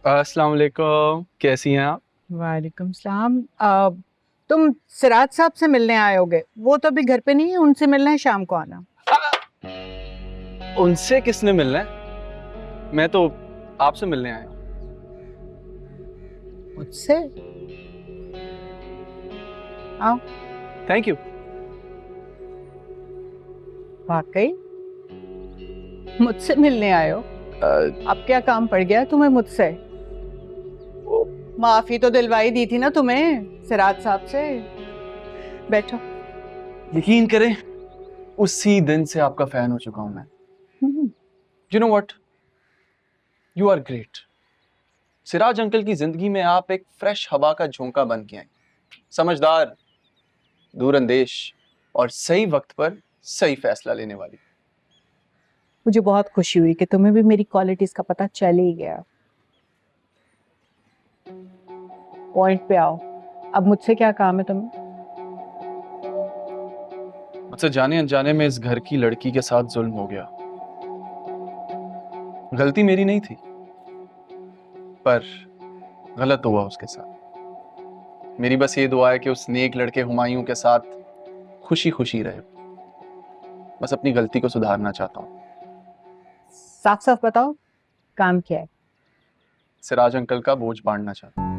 अस्सलाम वालेकुम, कैसी हैं आप? वालेकुम सलाम। तुम सिराज साहब से मिलने आए होगे, वो तो अभी घर पे नहीं है, उनसे मिलना है, शाम को आना। उनसे किसने मिलना है? मैं तो आपसे मिलने आया हूँ। मुझसे? आओ। Thank you. वाकई मुझसे मिलने आए हो? अब क्या काम पड़ गया तुम्हें मुझसे? माफी तो दिलवाई दी थी ना तुम्हें सिराज साहब से। बैठो। यकीन करें, उसी दिन से आपका फैन हो चुका हूं मैं। You know what, you are great. Siraj uncle की जिंदगी में आप एक फ्रेश हवा का झोंका बन के आए, समझदार, दूरंदेश और सही वक्त पर सही फैसला लेने वाली। मुझे बहुत खुशी हुई कि तुम्हें भी मेरी क्वालिटीज का पता चल ही गया। पॉइंट पे आओ। अब मुझसे क्या काम है तुम्हें? मुझसे जाने अनजाने में इस घर की लड़की के साथ जुल्म हो गया। गलती मेरी नहीं थी, पर गलत हुआ उसके साथ। मेरी बस ये दुआ है कि उस नेक लड़के हुमायूं के साथ खुशी खुशी रहे। बस अपनी गलती को सुधारना चाहता हूँ। साफ साफ बताओ, काम क्या है? सिराज अंकल का बोझ बांटना चाहता हूँ।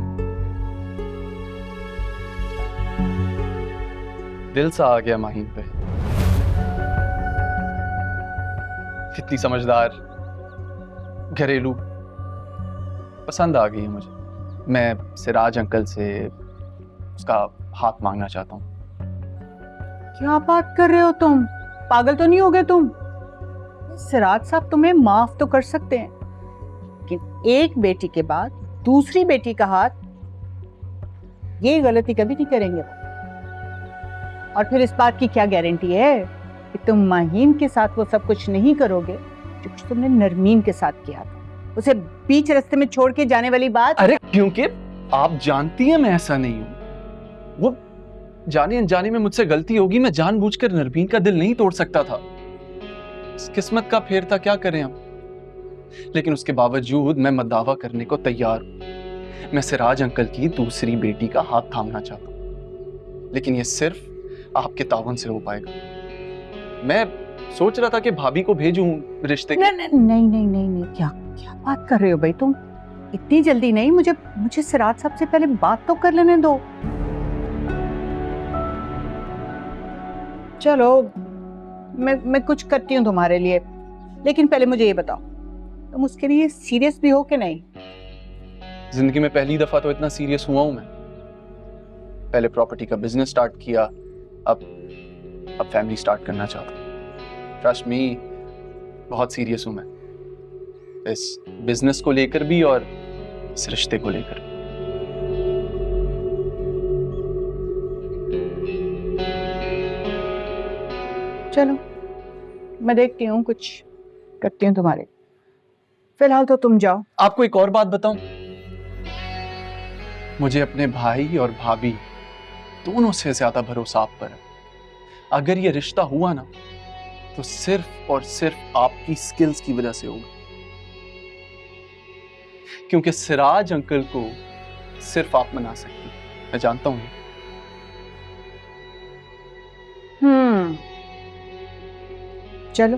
दिल सा आ गया माहीन पे। कितनी समझदार, घरेलू, पसंद आ गई है मुझे। मैं सिराज अंकल से उसका हाथ मांगना चाहता हूँ। क्या बात कर रहे हो तुम? पागल तो नहीं हो गए तुम? सिराज साहब तुम्हें माफ तो कर सकते हैं, लेकिन एक बेटी के बाद दूसरी बेटी का हाथ, ये गलती कभी नहीं करेंगे। और फिर इस बात की क्या गारंटी है कि तुम माहीन के साथ वो सब कुछ नहीं करोगे जो कुछ तुमने नरमीन के साथ किया था? उसे बीच रास्ते में छोड़ के जाने वाली बात। अरे क्योंकि आप जानती हैं मैं ऐसा नहीं हूं। वो जाने अनजाने में मुझसे गलती होगी, मैं जानबूझकर नरमीन का दिल नहीं तोड़ सकता था। इस किस्मत का फेर था, क्या करें हम। लेकिन उसके बावजूद मैं मदावा करने को तैयार हूं। मैं सिराज अंकल की दूसरी बेटी का हाथ थामना चाहता हूं, लेकिन यह सिर्फ आपके ताउन से हो पाएगा। मैं सोच रहा था कि भाभी को भेजूं रिश्ते नहीं नहीं नहीं नहीं नहीं नहीं, क्या क्या बात कर रहे हो भाई तुम? इतनी जल्दी नहीं, मुझे मुझे सिराज साहब से पहले बात तो कर लेने दो। चलो, मैं कुछ करती हूँ तुम्हारे लिए, लेकिन पहले मुझे ये बताओ, तुम उसके लिए सीरियस भी हो कि नहीं? जिंदगी में पहली दफा तो इतना सीरियस हुआ हूं मैं। पहले प्रॉपर्टी का बिजनेस स्टार्ट किया, अब फैमिली स्टार्ट करना चाहता हूं। ट्रस्ट मी, बहुत सीरियस हूं मैं, इस बिजनेस को लेकर भी और इस रिश्ते को लेकर। चलो, मैं देखती हूँ, कुछ करती हूँ तुम्हारे। फिलहाल तो तुम जाओ। आपको एक और बात बताऊं, मुझे अपने भाई और भाभी दोनों से ज्यादा भरोसा आप पर है। अगर ये रिश्ता हुआ ना, तो सिर्फ और सिर्फ आपकी स्किल्स की वजह से होगा। क्योंकि सिराज अंकल को सिर्फ आप मना सकती हैं, मैं जानता हूं। चलो,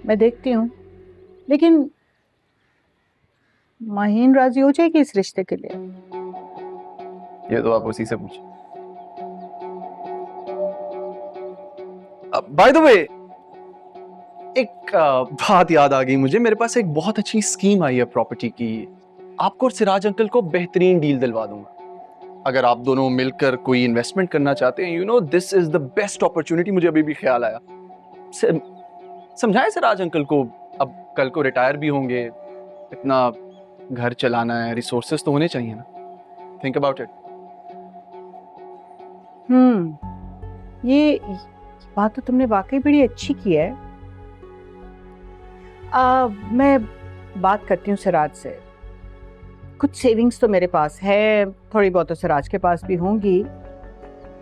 मैं देखती हूँ, लेकिन माहीन राजी हो जाएगी इस रिश्ते के लिए? ये तो आप उसी से पूछिए। बाय द वे, एक बात याद आ गई मुझे। मेरे पास एक बहुत अच्छी स्कीम आई है प्रॉपर्टी की। आपको और सिराज अंकल को बेहतरीन डील दिलवा दूंगा। अगर आप दोनों मिलकर कोई इन्वेस्टमेंट करना चाहते हैं, you know this is the best opportunity. मुझे अभी भी ख्याल आया। समझाएं सिराज अंकल को, अब कल को रिटायर भी होंगे, इतना घर चलाना है, रिसोर्सेस तो होने चाहिए ना। Think about it. ये बात तो तुमने वाकई बड़ी अच्छी की है। मैं बात करती हूँ सिराज से। कुछ सेविंग्स तो मेरे पास है, थोड़ी बहुत तो सिराज के पास भी होंगी,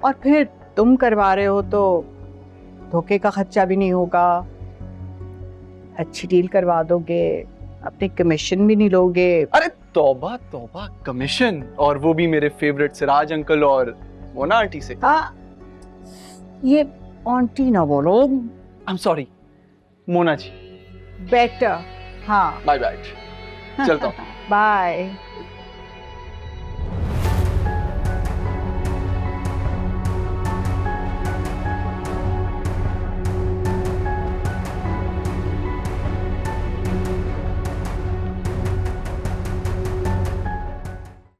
और फिर तुम करवा रहे हो तो धोखे का खर्चा भी नहीं होगा। अच्छी डील करवा दोगे, अपने कमीशन भी नहीं लोगे। अरे तौबा तौबा, कमीशन, और वो भी मेरे फेवरेट सिराज अंकल और मोना आंटी से। हाँ, ये आंटी ना बोलो, I am sorry Mona ji. Better. हाँ, बाय बाय, चलता हूँ। बाय।